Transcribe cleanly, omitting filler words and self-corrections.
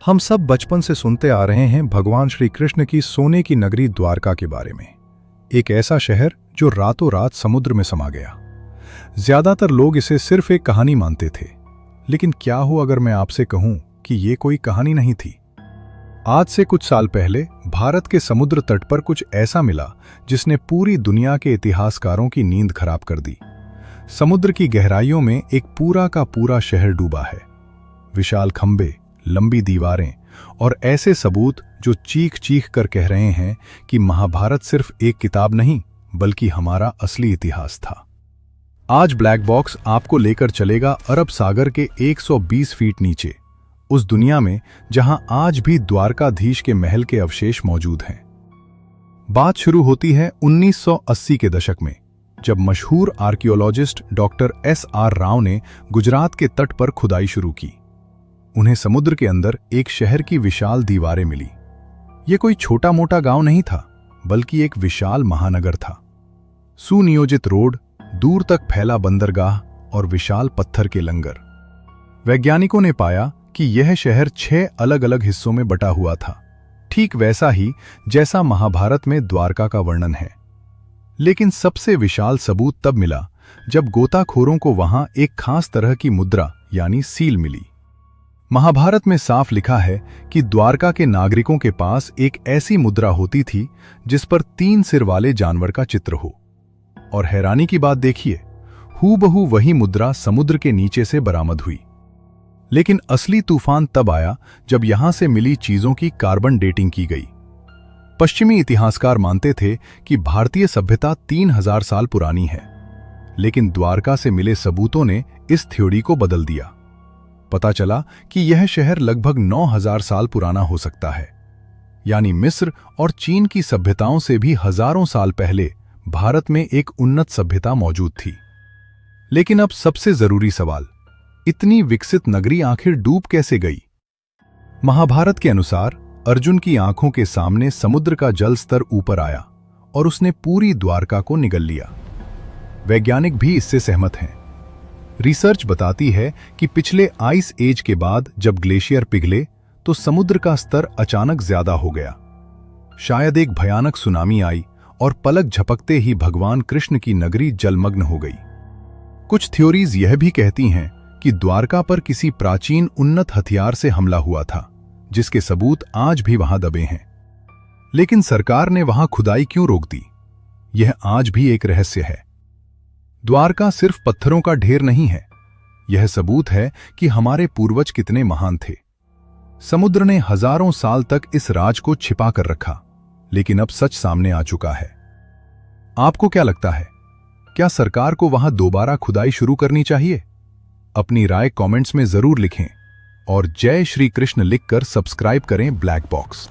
हम सब बचपन से सुनते आ रहे हैं भगवान श्री कृष्ण की सोने की नगरी द्वारका के बारे में। एक ऐसा शहर जो रातों रात समुद्र में समा गया। ज्यादातर लोग इसे सिर्फ एक कहानी मानते थे, लेकिन क्या हो अगर मैं आपसे कहूं कि ये कोई कहानी नहीं थी। आज से कुछ साल पहले भारत के समुद्र तट पर कुछ ऐसा मिला जिसने पूरी दुनिया के इतिहासकारों की नींद खराब कर दी। समुद्र की गहराइयों में एक पूरा का पूरा शहर डूबा है। विशाल खंबे, लंबी दीवारें और ऐसे सबूत जो चीख चीख कर कह रहे हैं कि महाभारत सिर्फ एक किताब नहीं बल्कि हमारा असली इतिहास था। आज ब्लैक बॉक्स आपको लेकर चलेगा अरब सागर के 120 फीट नीचे, उस दुनिया में जहां आज भी द्वारकाधीश के महल के अवशेष मौजूद हैं। बात शुरू होती है 1980 के दशक में, जब मशहूर आर्कियोलॉजिस्ट डॉक्टर S.R. राव ने गुजरात के तट पर खुदाई शुरू की। उन्हें समुद्र के अंदर एक शहर की विशाल दीवारें मिली। यह कोई छोटा मोटा गांव नहीं था, बल्कि एक विशाल महानगर था। सुनियोजित रोड, दूर तक फैला बंदरगाह और विशाल पत्थर के लंगर। वैज्ञानिकों ने पाया कि यह शहर 6 अलग अलग हिस्सों में बटा हुआ था, ठीक वैसा ही जैसा महाभारत में द्वारका का वर्णन है। लेकिन सबसे विशाल सबूत तब मिला जब गोताखोरों को वहां एक खास तरह की मुद्रा यानी सील मिली। महाभारत में साफ लिखा है कि द्वारका के नागरिकों के पास एक ऐसी मुद्रा होती थी जिस पर 3 सिर वाले जानवर का चित्र हो। और हैरानी की बात देखिए, हूबहू वही मुद्रा समुद्र के नीचे से बरामद हुई। लेकिन असली तूफान तब आया जब यहां से मिली चीजों की कार्बन डेटिंग की गई। पश्चिमी इतिहासकार मानते थे कि भारतीय सभ्यता 3000 साल पुरानी है, लेकिन द्वारका से मिले सबूतों ने इस थ्योरी को बदल दिया। पता चला कि यह शहर लगभग 9000 साल पुराना हो सकता है, यानी मिस्र और चीन की सभ्यताओं से भी हजारों साल पहले भारत में एक उन्नत सभ्यता मौजूद थी। लेकिन अब सबसे जरूरी सवाल, इतनी विकसित नगरी आखिर डूब कैसे गई? महाभारत के अनुसार अर्जुन की आंखों के सामने समुद्र का जल स्तर ऊपर आया और उसने पूरी द्वारका को निगल लिया। वैज्ञानिक भी इससे सहमत हैं। रिसर्च बताती है कि पिछले आइस एज के बाद जब ग्लेशियर पिघले तो समुद्र का स्तर अचानक ज्यादा हो गया। शायद एक भयानक सुनामी आई और पलक झपकते ही भगवान कृष्ण की नगरी जलमग्न हो गई। कुछ थ्योरीज यह भी कहती हैं कि द्वारका पर किसी प्राचीन उन्नत हथियार से हमला हुआ था, जिसके सबूत आज भी वहां दबे हैं। लेकिन सरकार ने वहां खुदाई क्यों रोक दी? यह आज भी एक रहस्य है। द्वारका सिर्फ पत्थरों का ढेर नहीं है, यह सबूत है कि हमारे पूर्वज कितने महान थे। समुद्र ने हजारों साल तक इस राज को छिपा कर रखा, लेकिन अब सच सामने आ चुका है। आपको क्या लगता है, क्या सरकार को वहां दोबारा खुदाई शुरू करनी चाहिए? अपनी राय कमेंट्स में जरूर लिखें और जय श्री कृष्ण लिखकर सब्सक्राइब करें ब्लैक बॉक्स।